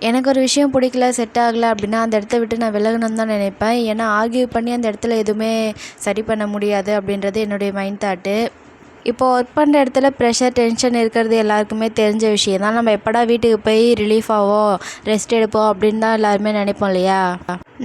எனக்கு ஒரு விஷயம் பிடிக்கல, செட் ஆகலை அப்படின்னா அந்த இடத்த விட்டு நான் விலகணும்னு தான் நினைப்பேன். ஏன்னா ஆர்கியூ பண்ணி அந்த இடத்துல எதுவுமே சரி பண்ண முடியாது அப்படின்றது என்னுடைய மைண்ட் தாட்டு. இப்போ ஒர்க் பண்ணுற இடத்துல ப்ரெஷர், டென்ஷன் இருக்கிறது எல்லாருக்குமே தெரிஞ்ச விஷயம் தான். நம்ம எப்படா வீட்டுக்கு போய் ரிலீஃப் ஆவோம், ரெஸ்ட் எடுப்போம் அப்படின்னு தான் எல்லாருமே நினைப்போம் இல்லையா?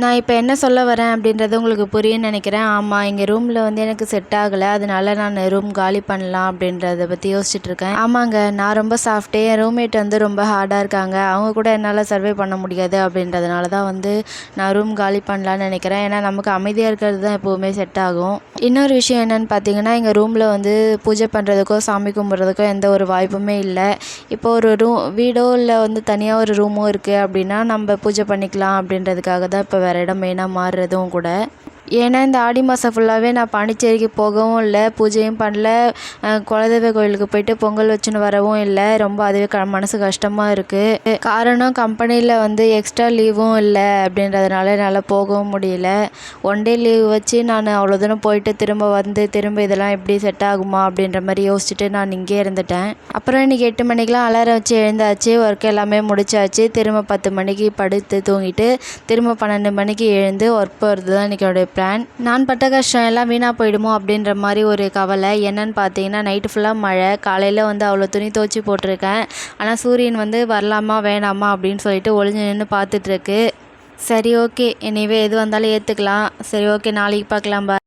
நான் இப்போ என்ன சொல்ல வரேன் அப்படின்றது உங்களுக்கு புரியும்னு நினைக்கிறேன். ஆமாம், இங்கே ரூமில் வந்து எனக்கு செட் ஆகலை, அதனால நான் ரூம் காலி பண்ணலாம் அப்படின்றத பற்றி யோசிச்சுட்டு இருக்கேன். ஆமாங்க, நான் ரொம்ப சாஃப்ட்டு, என் ரூம்மேட் வந்து ரொம்ப ஹார்டாக இருக்காங்க. அவங்க கூட என்னால் சர்வே பண்ண முடியாது அப்படின்றதுனால தான் வந்து நான் ரூம் காலி பண்ணலான்னு நினைக்கிறேன். ஏன்னா நமக்கு அமைதியாக இருக்கிறது தான் எப்போவுமே செட் ஆகும். இன்னொரு விஷயம் என்னென்னு பார்த்தீங்கன்னா, எங்கள் ரூமில் வந்து பூஜை பண்ணுறதுக்கோ சாமி கும்பிட்றதுக்கோ எந்த ஒரு வாய்ப்புமே இல்லை. இப்போ ஒரு வீடோ இல்லை வந்து தனியாக ஒரு ரூமோ இருக்குது அப்படின்னா நம்ம பூஜை பண்ணிக்கலாம் அப்படின்றதுக்காக தான் இப்போ வேறு இடம் மெயினாக மாறுறதும் கூட. ஏன்னா இந்த ஆடி மாதம் ஃபுல்லாகவே நான் பாண்டிச்சேரிக்கு போகவும் இல்லை, பூஜையும் பண்ணல, குலதெய்வ கோயிலுக்கு போயிட்டு பொங்கல் வச்சுன்னு வரவும் இல்லை. ரொம்ப அதுவே மனசு கஷ்டமாக இருக்குது. காரணம் கம்பெனியில் வந்து எக்ஸ்ட்ரா லீவும் இல்லை அப்படின்றதுனால என்னால் போகவும் முடியல. ஒன் டே லீவ் வச்சு நான் அவ்வளோ தூரம் போயிட்டு திரும்ப வந்து திரும்ப இதெல்லாம் எப்படி செட் ஆகுமா அப்படின்ற மாதிரி யோசிச்சுட்டு நான் இங்கே இருந்துட்டேன். அப்புறம் இன்றைக்கி 8 மணிக்கெலாம் அலாரம் வச்சு எழுந்தாச்சு, ஒர்க் எல்லாமே முடிச்சாச்சு. திரும்ப 10 மணிக்கு படுத்து தூங்கிட்டு திரும்ப 12 மணிக்கு எழுந்து ஒர்க் போகிறது தான் இன்றைக்கி பிளான். நான் பட்ட கஷ்டம் எல்லாம் வீணாக போயிடுமோ அப்படின்ற மாதிரி ஒரு கவலை. என்னன்னு பார்த்தீங்கன்னா, நைட்டு ஃபுல்லாக மழை, காலையில் வந்து அவ்வளோ துணி துவச்சி போட்டிருக்கேன். ஆனால் சூரியன் வந்து வரலாமா வேணாமா அப்படின்னு சொல்லிட்டு ஒளிஞ்சு நின்று பார்த்துட்ருக்கு. சரி, ஓகே, எனிவே எது வந்தாலும் ஏற்றுக்கலாம். சரி, ஓகே, நாளைக்கு பார்க்கலாம். பாய்.